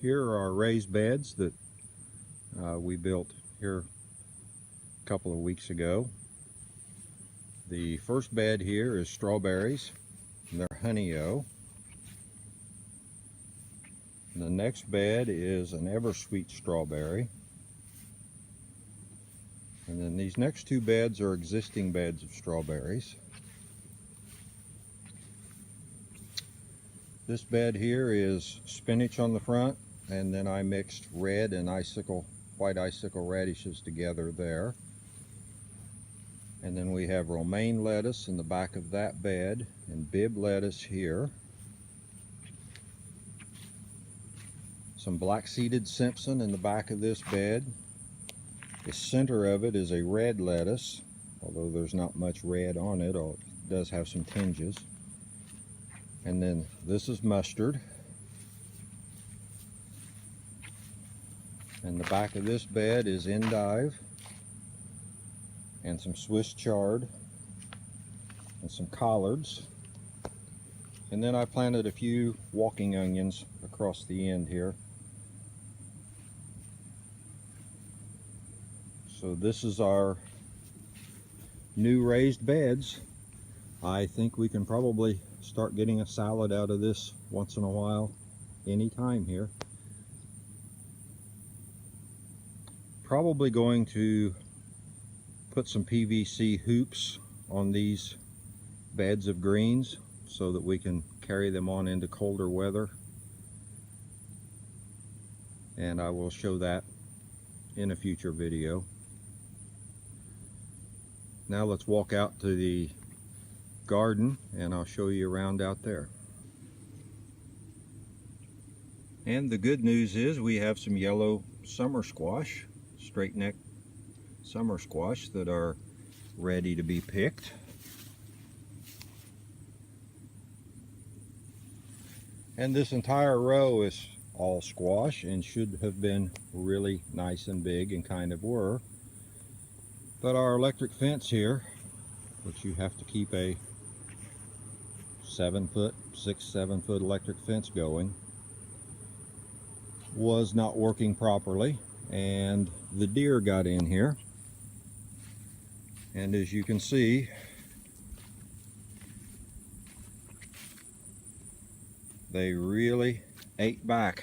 Here are our raised beds that we built here a couple of weeks ago. The first bed here is strawberries, and they're honey-o. The next bed is an eversweet strawberry. And then these next two beds are existing beds of strawberries. This bed here is spinach on the front, and then I mixed red and white icicle radishes together there. And then we have romaine lettuce in the back of that bed, and Bibb lettuce here. Some black-seeded Simpson in the back of this bed. The center of it is a red lettuce, although there's not much red on it, it does have some tinges. And then this is mustard. And the back of this bed is endive and some Swiss chard and some collards. And then I planted a few walking onions across the end here. So this is our new raised beds. I think we can probably start getting a salad out of this once in a while, anytime here. Probably going to put some PVC hoops on these beds of greens so that we can carry them on into colder weather. And I will show that in a future video. Now let's walk out to the garden and I'll show you around out there. And the good news is we have some yellow summer squash, straight neck summer squash, that are ready to be picked. And this entire row is all squash and should have been really nice and big, and kind of were. But our electric fence here, which you have to keep a 7 foot electric fence going, was not working properly, and the deer got in here. And as you can see, they really ate back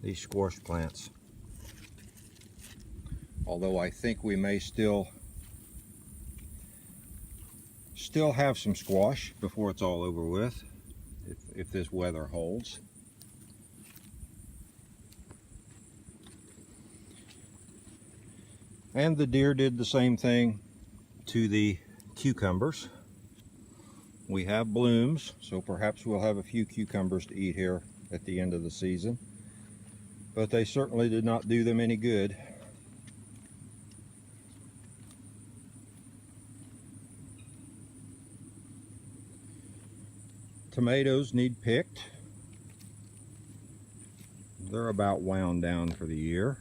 these squash plants. Although I think we may still have some squash before it's all over with, if this weather holds. And the deer did the same thing to the cucumbers. We have blooms, so perhaps we'll have a few cucumbers to eat here at the end of the season. But they certainly did not do them any good. Tomatoes need picked. They're about wound down for the year.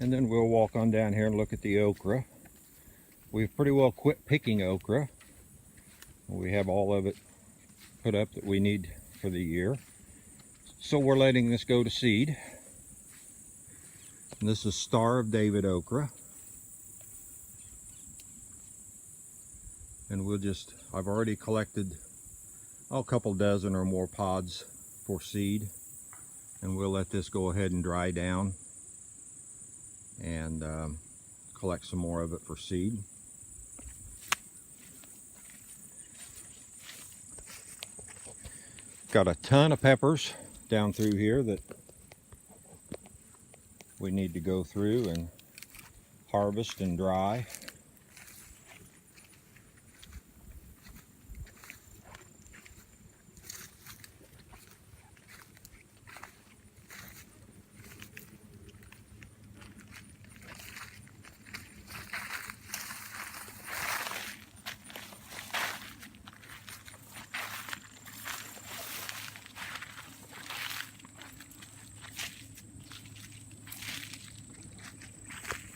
And then we'll walk on down here and look at the okra. We've pretty well quit picking okra. We have all of it put up that we need for the year. So we're letting this go to seed. And this is Star of David okra. And I've already collected a couple dozen or more pods for seed. And we'll let this go ahead and dry down and collect some more of it for seed. Got a ton of peppers down through here that we need to go through and harvest and dry.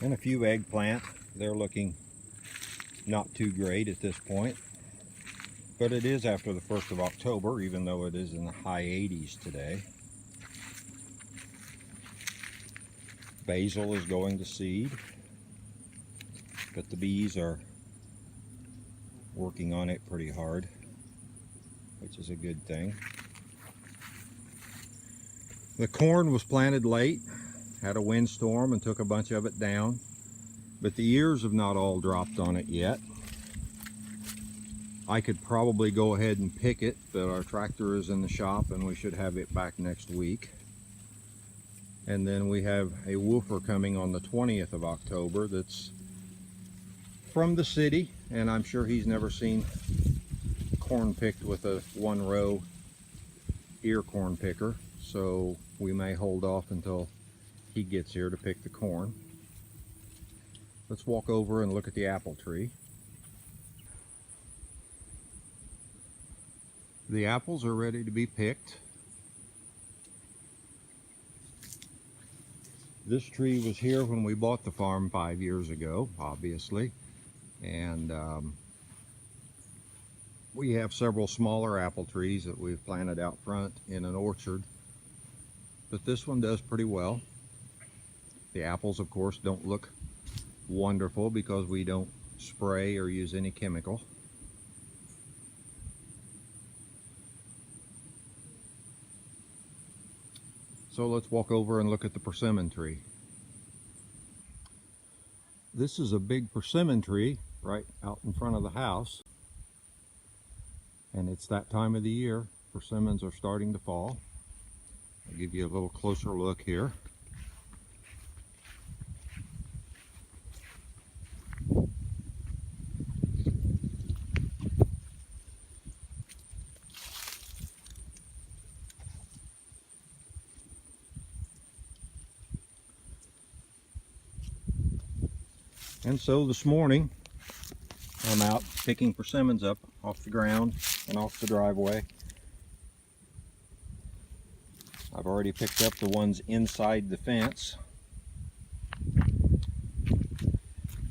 And a few eggplant. They're looking not too great at this point. But it is after the 1st of October, even though it is in the high 80s today. Basil is going to seed, but the bees are working on it pretty hard, which is a good thing. The corn was planted late, had a windstorm and took a bunch of it down, but the ears have not all dropped on it yet. I could probably go ahead and pick it, but our tractor is in the shop and we should have it back next week. And then we have a woofer coming on the 20th of October that's from the city, and I'm sure he's never seen corn picked with a 1-row ear corn picker, so we may hold off until he gets here to pick the corn. Let's walk over and look at the apple tree. The apples are ready to be picked. This tree was here when we bought the farm 5 years ago, obviously, and we have several smaller apple trees that we've planted out front in an orchard, but this one does pretty well. The apples, of course, don't look wonderful because we don't spray or use any chemical. So let's walk over and look at the persimmon tree. This is a big persimmon tree right out in front of the house. And it's that time of the year. Persimmons are starting to fall. I'll give you a little closer look here. And so this morning, I'm out picking persimmons up off the ground and off the driveway. I've already picked up the ones inside the fence.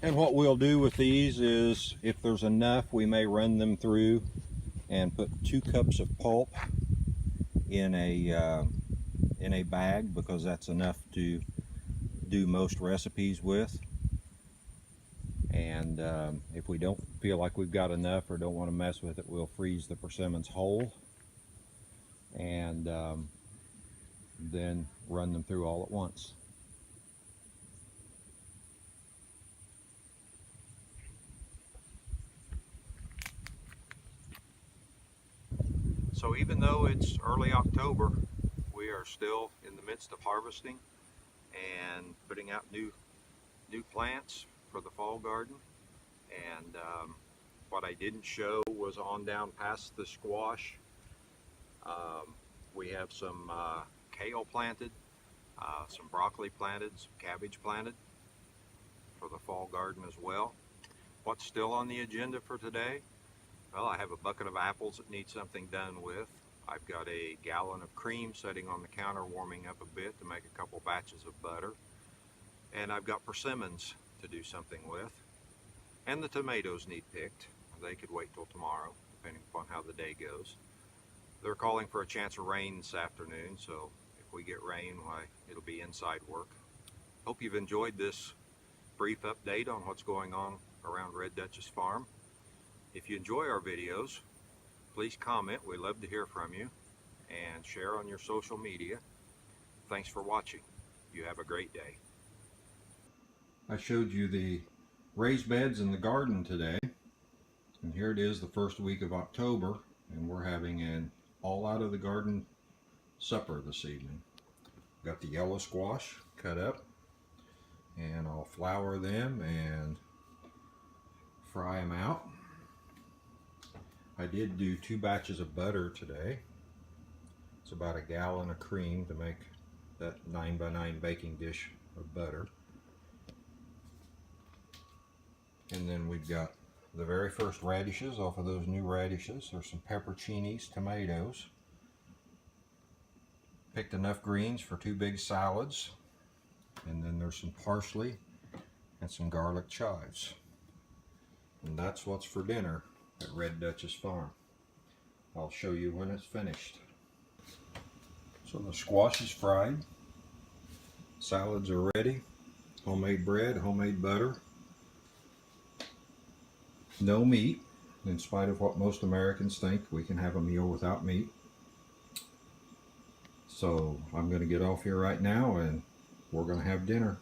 And what we'll do with these is, if there's enough, we may run them through and put 2 cups of pulp in a bag, because that's enough to do most recipes with. And if we don't feel like we've got enough or don't want to mess with it, we'll freeze the persimmons whole and then run them through all at once. So even though it's early October, we are still in the midst of harvesting and putting out new plants for the fall garden. And what I didn't show was on down past the squash. We have some kale planted, some broccoli planted, some cabbage planted for the fall garden as well. What's still on the agenda for today? Well, I have a bucket of apples that need something done with. I've got a gallon of cream sitting on the counter warming up a bit to make a couple batches of butter. And I've got persimmons to do something with. And the tomatoes need picked. They could wait till tomorrow, depending upon how the day goes. They're calling for a chance of rain this afternoon, so if we get rain, why, it'll be inside work. Hope you've enjoyed this brief update on what's going on around Red Duchess Farm. If you enjoy our videos, please comment. We love to hear from you, and share on your social media. Thanks for watching. You have a great day. I showed you the raised beds in the garden today, and here it is, the first week of October, and we're having an all out of the garden supper this evening. Got the yellow squash cut up, and I'll flour them and fry them out. I did do 2 batches of butter today. It's about a gallon of cream to make that 9x9 baking dish of butter. And then we've got the very first radishes off of those new radishes. There's some pepperoncinis, tomatoes. Picked enough greens for 2 big salads. And then there's some parsley and some garlic chives. And that's what's for dinner at Red Duchess Farm. I'll show you when it's finished. So the squash is fried, salads are ready, homemade bread, homemade butter, no meat, in spite of what most Americans think we can have a meal without meat. So I'm going to get off here right now and we're going to have dinner.